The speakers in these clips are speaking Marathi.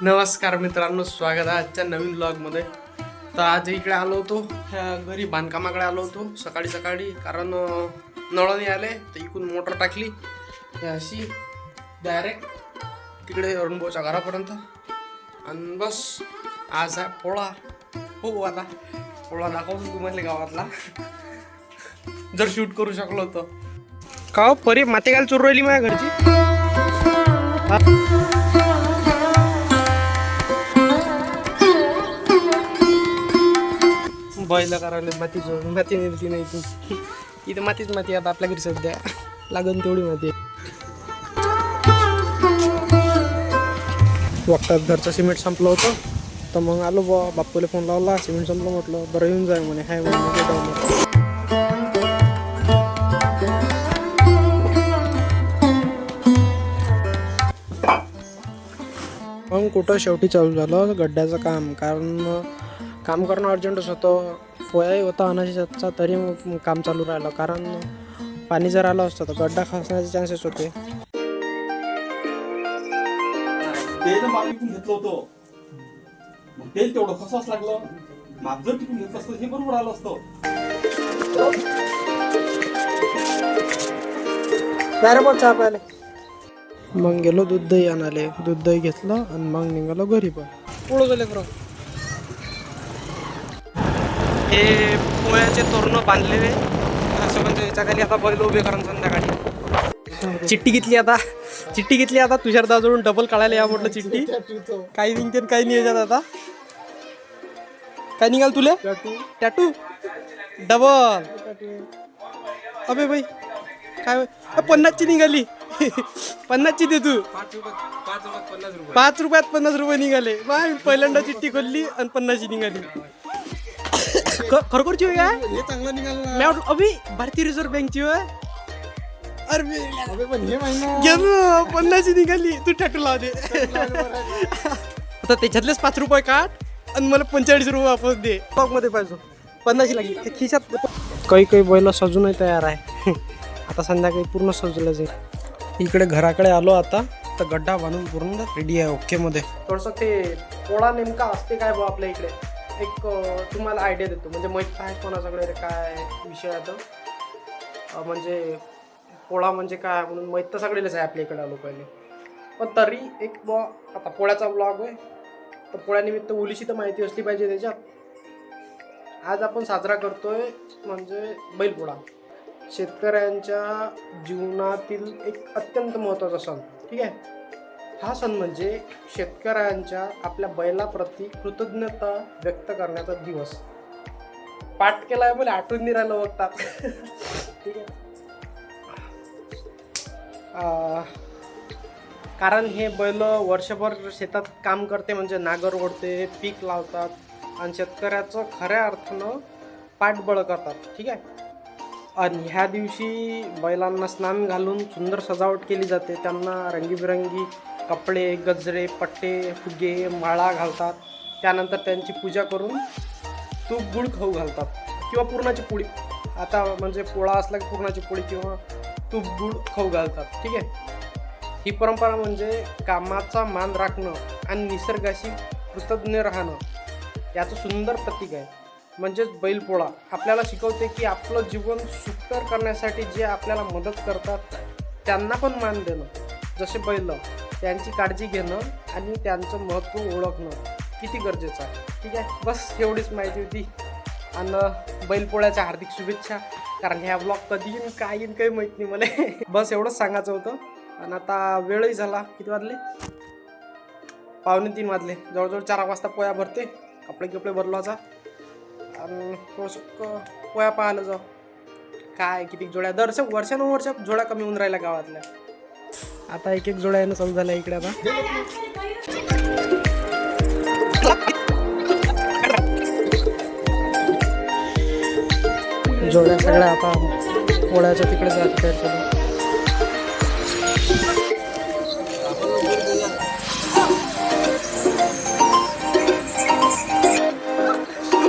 नमस्कार मित्रांनो, स्वागत आहे आजच्या नवीन ब्लॉगमध्ये. तर आज इकडे आलो होतो, ह्या घरी बांधकामाकडे आलो होतो सकाळी कारण नळ नाही आले. तर इकडून मोटर टाकली अशी डायरेक्ट तिकडे अरुणभाऊच्या घरापर्यंत. आणि बस आज आहे पोळा. हो, आता पोळा दाखवून तुम्हाला गावातला जर शूट करू शकलो होतो. का हो परी माती घाल चोर राहिली माझ्या घरची. बैल करायला माती नेलती नाही तू. इथं मातीच माती. आता आपल्या घरी सध्या लागन तेवढी माती. वक्तात घरचं सिमेंट संपलं होतं, तर मग आलो बाप्पूला फोन लावला. सिमेंट संपलं म्हटलं, बरं येऊन जाय म्हणे. हाय म्हणे. मग कुठं शेवटी चालू झालं गड्ड्याचं काम. कारण काम करणं अर्जंटच होतं. पोयाही होता अनाशीचा, तरी काम चालू राहिलं. कारण पाणी जर आलं असतं तर गड्डा खचण्याचे चान्सेस होते. घेतलं होतं मग तेल तेवढं खसाच लागलं. माग जर टिकून घेतलं असतं हे बरोबर आलं असतं. चहा प्यायला मग गेलो दूध दही आणाले. दूध दही घेतलं आणि मग निघालो घरी. पण पुढं गेले बरं. हे पोळ्याचे तोरणं बांधलेले असं, म्हणजे याच्या खाली आता बैल उभे करून संध्याकाळी चिठ्ठी घेतली आता तुषारदाजवळून डबल काढायला या म्हटलं चिठ्ठी. काही निघते काही नाही याच्यात. आता काय निघाल तुला टॅटू डबल. अबे बाई काय 50ची निघाली. 50ची दे तू. 5 रुपयात 50 रुपये निघाले. बाय पहिल्यांदा चिठ्ठी खोलली आणि 50ची निघाली. खरोखरची होय काय हे चांगलं निघालं. अभि भारतीय रिझर्व्ह बँकची होय. अरे पण हे महिना घे 50ची निघाली. तू टॅटू लाव दे. आता त्याच्यातलेच 5 रुपये काढ आणि मला 45 रुपये वापस दे. स्टॉक मध्ये पाहिजे 50ची लागली खिशात. काही बैल सजूनही तयार आहे. आता संध्याकाळी पूर्ण सजवलं जाईल. इकडे घराकडे आलो आता, तर गड्डा बांधून पूर्ण रेडी आहे ओके मध्ये. थोडंसं ते पोळा नेमका असते काय बा आपल्या इकडे एक तुम्हाला आयडिया देतो. म्हणजे माहीत आहे कोणाच्याकडे काय विषय आहे तो. म्हणजे पोळा म्हणजे काय म्हणून माहीत तर सगळेच आहे आपल्या इकडे लोकांनी. पण तरी एक आता पोळ्याचा ब्लॉग आहे, तर पोळ्यानिमित्त ओलीशी तर माहिती असली पाहिजे त्याच्यात. आज आपण साजरा करतोय म्हणजे बैलपोळा. शेतकऱ्यांच्या जीवनातील एक अत्यंत महत्त्वाचा सण. ठीक आहे. हा सण म्हणजे शेतकऱ्यांच्या आपल्या बैलाप्रती कृतज्ञता व्यक्त करण्याचा दिवस. पाठ केलाय मला आठवून नाही राहिलं बघतात. ठीक आहे. कारण हे बैल वर्षभर शेतात काम करते, म्हणजे नांगर ओढते, पीक लावतात आणि शेतकऱ्याचं खऱ्या अर्थानं पाठबळ करतात. ठीक आहे. आणि ह्या दिवशी बैलांना स्नान घालून सुंदर सजावट केली जाते. त्यांना रंगीबिरंगी कपडे, गजरे, पट्टे, फुगे, माळा घालतात. त्यानंतर त्यांची पूजा करून तूप गुळ खाऊ घालतात किंवा पुरणाची पोळी. आता म्हणजे पोळा असला की पुरणाची पोळी किंवा तूप गुळ खाऊ घालतात. ठीक आहे. ही परंपरा म्हणजे कामाचा मान राखणं आणि निसर्गाशी कृतज्ञ राहणं याचं सुंदर प्रतीक आहे. म्हणजेच बैलपोळा आपल्याला शिकवते की आपलं जीवन सुखकर करण्यासाठी जे आपल्याला मदत करतात त्यांना पण मान देणं, जसे बैल त्यांची काळजी घेणं आणि त्यांचं महत्त्व ओळखणं किती गरजेचं आहे. ठीक आहे. बस एवढीच माहिती होती. आणि बैलपोळ्याच्या हार्दिक शुभेच्छा. कारण ह्या ब्लॉग कधी येईन काय येईन काही माहीत नाही मला. बस एवढंच सांगायचं होतं. आणि आता वेळही झाला. किती वाजले? 2:45 वाजले. जवळजवळ 4 वाजता पोया भरते. कपडे बदलायचा आणि थोडंसं पोया पाहायला जाऊ. काय किती जोड्या वर्षानुवर्ष जोड्या कमी होऊन राहिल्या गावातल्या. आता एक जोड्या येणं चालू झाल्या इकडे. आता जोड्या सगळ्या आता पोळ्याच्या तिकडे जात आहेत.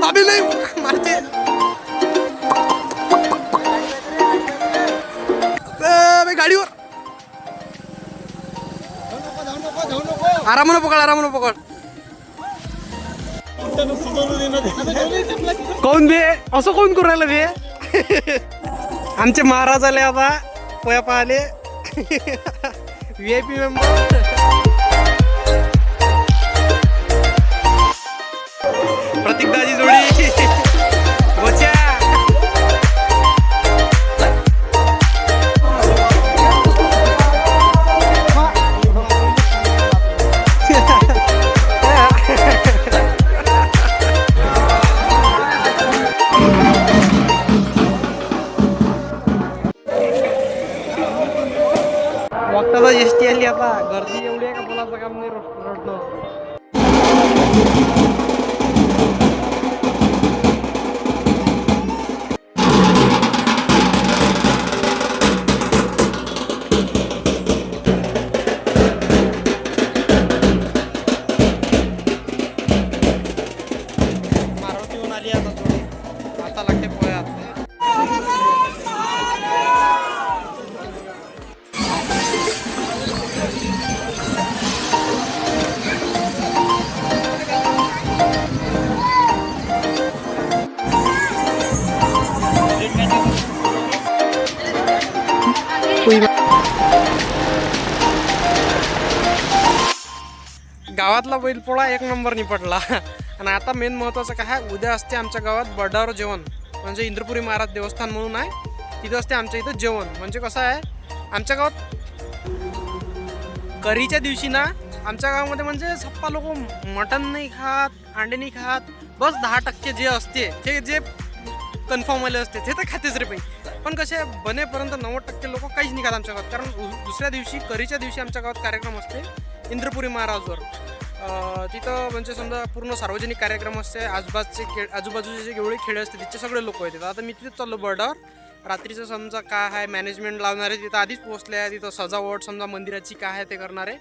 अभी नाही मारते. गाडीवर आरामानं पकडा. आराम पकड. कोण बे असं कोण करू राहिलं बे. आमचे महाराज आले आता पोया पाहिले. VIP member. प्रतीकदाची जोडी. गोच्या. वक्ताचा एसटी आली आता. गर्दी एवढी आहे का बोलायचं काम नाही रोडनं. मारुती येऊन आली आता थोडी. आता लागते पोह्यात. गावातला बैलपोळा एक नंबर निपटला. आणि आता मेन महत्त्वाचं काय आहे, उद्या असते आमच्या गावात बर्डावर जेवण. म्हणजे इंद्रपुरी महाराज देवस्थान म्हणून आहे, तिथं असते आमच्या इथं जेवण. म्हणजे कसं आहे, आमच्या गावात करीच्या दिवशी ना आमच्या गावामध्ये म्हणजे सप्पा लोक मटण नाही खात, अंडे नाही खात. बस 10% जे असते ते जे कन्फर्म वाले असते ते तर खातेच रे बाई. पण कसे बनेपर्यंत 90% लोक काहीच नाही खात आमच्या गावात. कारण दुसऱ्या दिवशी करीच्या दिवशी आमच्या गावात कार्यक्रम असते इंद्रपुरी महाराजवर. तिथं म्हणजे समजा पूर्ण सार्वजनिक कार्यक्रम असते. आजूबाजूचे जे एवढे खेळ असते तिथे सगळे लोक येतात. आता मी तिथेच चाललो बर्डावर. रात्रीचं समजा काय आहे मॅनेजमेंट लावणारे तिथं आधीच पोहोचले आहे. तिथं सजावट समजा मंदिराची काय आहे ते करणारे.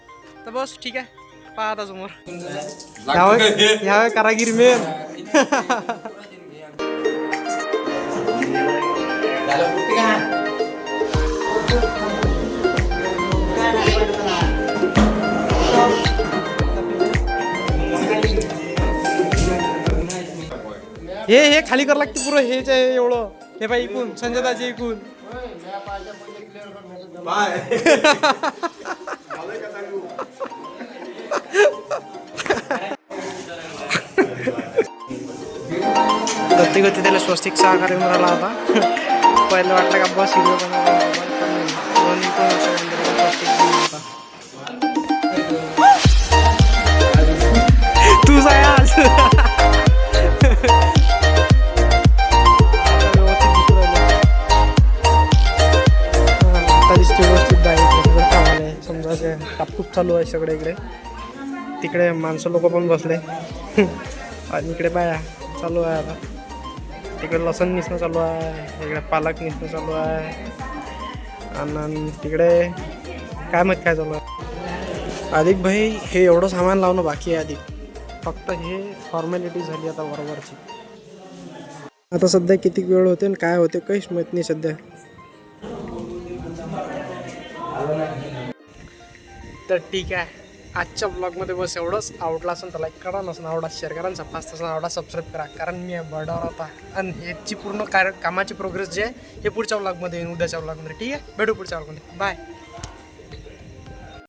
तर बस ठीक आहे, पहा आता समोर ह्या कारागिरी मेन. हे खाली कर लागते पुरं. हे जे एवढं हे बाई ऐकून संजयदाची ऐकून गती गती त्याला स्वस्तिक सहकार्य मिळाला होता. पहिलं वाटलं का बस हिरो तू जाय आज. समजा कापकूप चालू आहे सगळे इकडे. तिकडे माणसं लोक पण बसले. आणि इकडे बाया चालू आहे आता. तिकडे लसण निसणं चालू आहे, इकडे पालक निसणं चालू आहे. आणि तिकडे काय माहित काय चालू आहे. अधिक भाई हे एवढं सामान लावणं बाकी आहे. अधिक फक्त हे फॉर्मॅलिटी झाली आता बरोबरची. आता सध्या किती वेळ होते आणि काय होते काहीच माहीत नाही सध्या. तर ठीक आहे, आजच्या ब्लॉगमध्ये बस एवढंच. आवडला असेल तर लाईक करा, नसेल आवडा शेअर करा, फास्ट असेल आवडा सबस्क्राईब करा. कारण मी बर्डावर आता आणि ह्याची पूर्ण कामाची प्रोग्रेस जी आहे हे पुढच्या ब्लॉगमध्ये येईन, उद्याच्या ब्लॉगमध्ये. ठीक आहे, भेटू पुढच्या ब्लॉगमध्ये. बाय.